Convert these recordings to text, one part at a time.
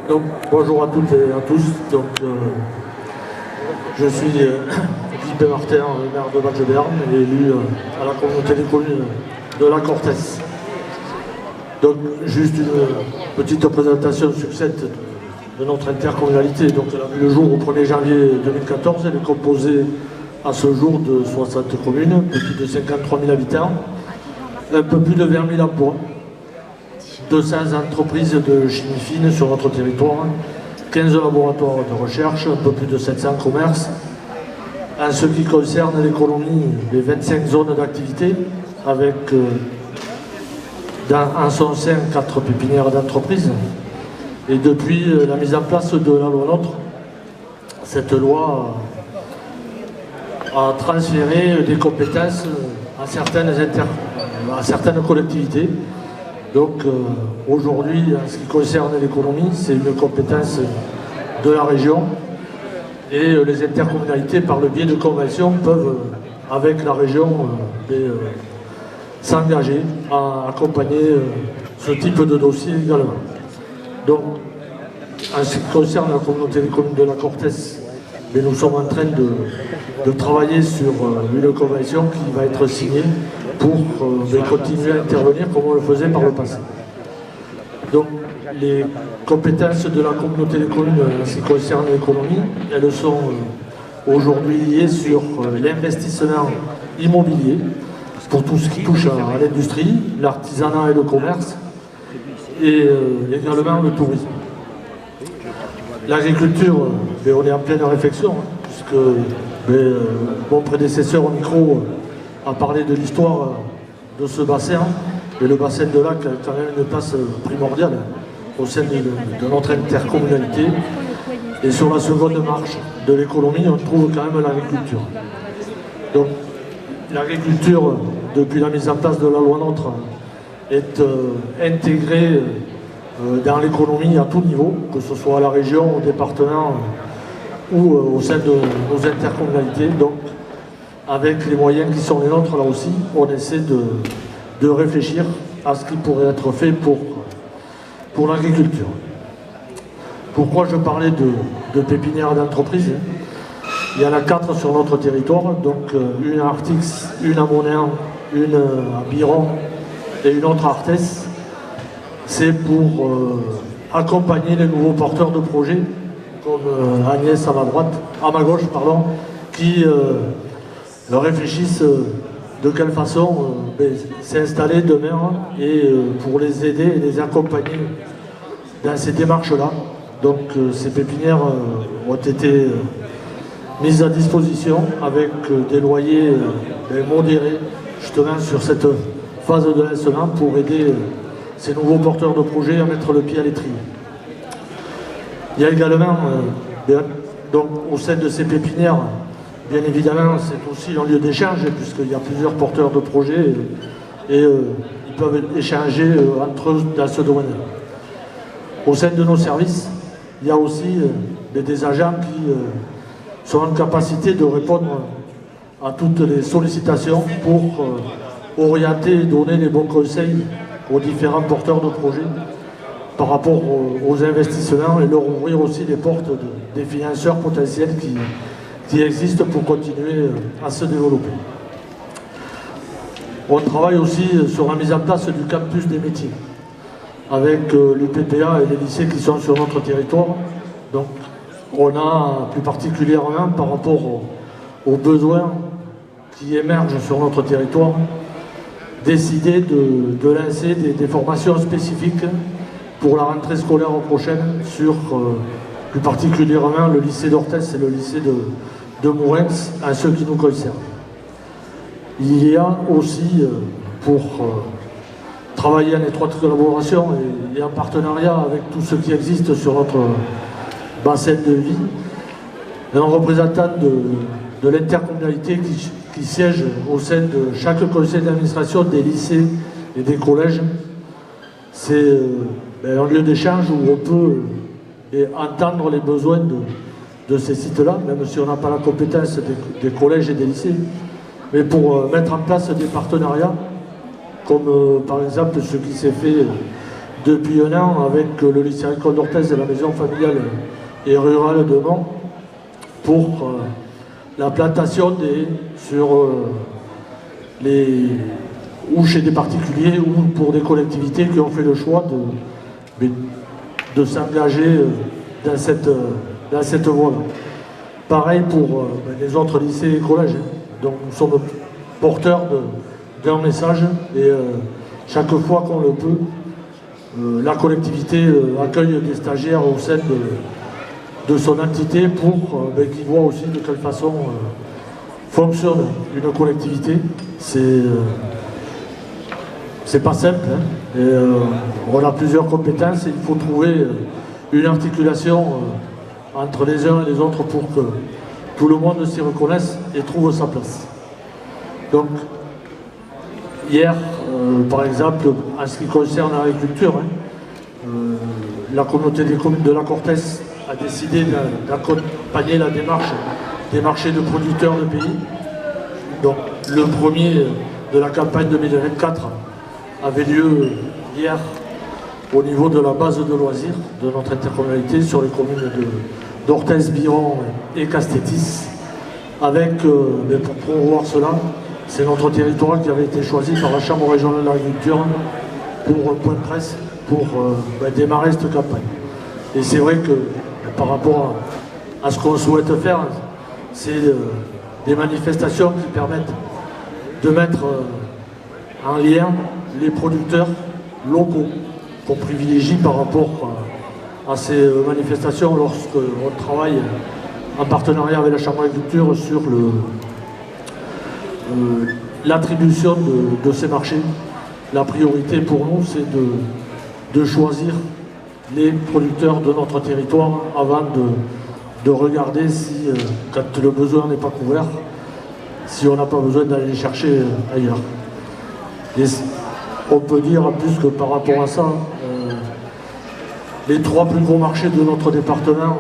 Donc, bonjour à toutes et à tous. Donc, je suis Philippe Martin, maire de Val-de-Béarn, et élu à la communauté des communes de la Cortès. Donc, juste une petite présentation succincte de notre intercommunalité. Donc, elle a vu le jour au 1er janvier 2014. Elle est composée à ce jour de 60 communes, un peu plus de 53 000 habitants, un peu plus de 20 000 emplois. 200 entreprises de chimie fine sur notre territoire, 15 laboratoires de recherche, un peu plus de 700 commerces. En ce qui concerne l'économie, les 25 zones d'activité, avec en son sein 4 pépinières d'entreprises. Et depuis la mise en place de la loi NOTRe, cette loi a transféré des compétences à certaines collectivités. Donc aujourd'hui, en ce qui concerne l'économie, c'est une compétence de la région et les intercommunalités, par le biais de conventions, peuvent, avec la région, s'engager à accompagner ce type de dossier également. Donc, en ce qui concerne la communauté des communes de la Cortès, nous sommes en train de travailler sur une convention qui va être signée pour continuer à intervenir comme on le faisait par le passé. Donc, les compétences de la communauté des communes en ce qui concerne l'économie, elles sont aujourd'hui liées sur l'investissement immobilier, pour tout ce qui touche à l'industrie, l'artisanat et le commerce, et également le tourisme. L'agriculture, on est en pleine réflexion, puisque mon prédécesseur au micro a parlé de l'histoire de ce bassin, et le bassin de lac a quand même une place primordiale au sein de notre intercommunalité. Et sur la seconde marche de l'économie, on trouve quand même l'agriculture. Donc l'agriculture, depuis la mise en place de la loi NOTRe, est intégrée dans l'économie à tout niveau, que ce soit à la région, au département ou au sein de nos intercommunalités. Donc, avec les moyens qui sont les nôtres, là aussi, on essaie de réfléchir à ce qui pourrait être fait pour l'agriculture. Pourquoi je parlais de pépinières d'entreprise? Il y en a 4 sur notre territoire, donc une à Artix, une à Monéan, une à Biron et une autre à Arthès. C'est pour accompagner les nouveaux porteurs de projets, comme Agnès à ma gauche, qui réfléchissent de quelle façon s'installer demain et pour les aider et les accompagner dans ces démarches-là. Donc ces pépinières ont été mises à disposition avec des loyers modérés, justement sur cette phase de lancement, pour aider ces nouveaux porteurs de projets à mettre le pied à l'étrier. Il y a également, donc, au sein de ces pépinières, bien évidemment, c'est aussi un lieu d'échange, puisqu'il y a plusieurs porteurs de projets et ils peuvent échanger entre eux dans ce domaine-là. Au sein de nos services, il y a aussi des agents qui sont en capacité de répondre à toutes les sollicitations pour orienter et donner les bons conseils aux différents porteurs de projets par rapport aux investissements et leur ouvrir aussi les portes des financeurs potentiels qui existent pour continuer à se développer. On travaille aussi sur la mise en place du campus des métiers avec l'UPPA et les lycées qui sont sur notre territoire. Donc on a plus particulièrement par rapport aux besoins qui émergent sur notre territoire décidé de lancer des formations spécifiques pour la rentrée scolaire prochaine sur plus particulièrement le lycée d'Orthès et le lycée de Mourens, en ce qui nous concerne. Il y a aussi, pour travailler en étroite collaboration et en partenariat avec tout ce qui existe sur notre bassin de vie, un représentant de l'intercommunalité qui siège au sein de chaque conseil d'administration des lycées et des collèges. C'est un lieu d'échange où on peut entendre les besoins de ces sites-là, même si on n'a pas la compétence des collèges et des lycées, mais pour mettre en place des partenariats, comme par exemple ce qui s'est fait depuis un an avec le lycée agricole d'Orthez et la maison familiale et rurale de Mont pour la plantation ou chez des particuliers ou pour des collectivités qui ont fait le choix de s'engager dans cette voie-là. Pareil pour les autres lycées et collèges. Donc nous sommes porteurs d'un message et chaque fois qu'on le peut, la collectivité accueille des stagiaires au sein de son entité pour qu'ils voient aussi de quelle façon fonctionne une collectivité. C'est pas simple, hein. On a plusieurs compétences et il faut trouver une articulation entre les uns et les autres pour que tout le monde s'y reconnaisse et trouve sa place. Donc, hier, par exemple, en ce qui concerne l'agriculture, hein, la communauté des communes de la Cortès a décidé d'accompagner la démarche des marchés de producteurs de pays. Donc, le premier de la campagne 2024 avait lieu hier au niveau de la base de loisirs de notre intercommunalité sur les communes d'Orthez, Biron et Castétis. Pour promouvoir cela, c'est notre territoire qui avait été choisi par la Chambre régionale de l'agriculture pour un point de presse pour démarrer cette campagne. Et c'est vrai que par rapport à ce qu'on souhaite faire, c'est des manifestations qui permettent de mettre en lien les producteurs locaux qu'on privilégie par rapport à ces manifestations lorsqu'on travaille en partenariat avec la Chambre d'agriculture sur l'attribution de ces marchés. La priorité pour nous, c'est de choisir les producteurs de notre territoire avant de regarder si, quand le besoin n'est pas couvert, si on n'a pas besoin d'aller les chercher ailleurs. Et on peut dire en plus que par rapport à ça, les 3 plus gros marchés de notre département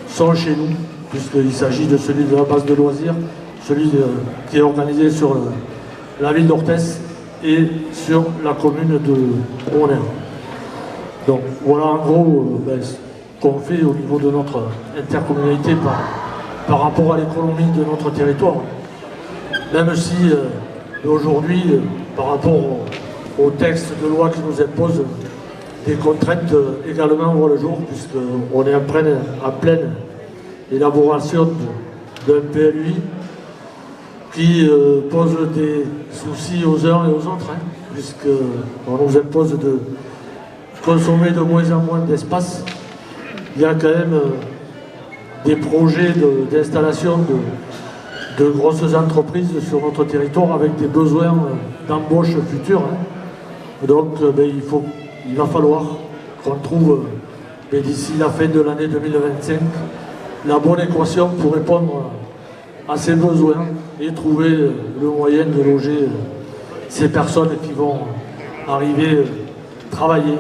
sont chez nous, puisqu'il s'agit de celui de la base de loisirs, celui qui est organisé sur la ville d'Orthez et sur la commune de Montner. Donc voilà en gros ce qu'on fait au niveau de notre intercommunalité par rapport à l'économie de notre territoire. Même si aujourd'hui, par rapport au texte de loi qui nous impose des contraintes également voient le jour, puisqu'on est en pleine élaboration d'un PLUI qui pose des soucis aux uns et aux autres, hein, puisqu'on nous impose de consommer de moins en moins d'espace. Il y a quand même des projets d'installation de grosses entreprises sur notre territoire avec des besoins d'embauche futurs. Hein. Donc il va falloir qu'on trouve d'ici la fin de l'année 2025 la bonne équation pour répondre à ces besoins et trouver le moyen de loger ces personnes qui vont arriver travailler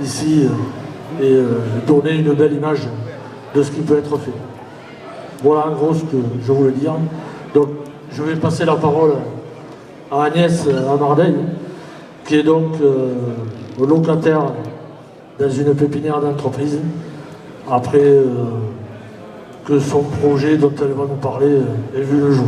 ici et donner une belle image de ce qui peut être fait. Voilà en gros ce que je voulais dire. Donc je vais passer la parole à Agnès Amardel, qui est donc locataire dans une pépinière d'entreprise, après que son projet dont elle va nous parler ait vu le jour.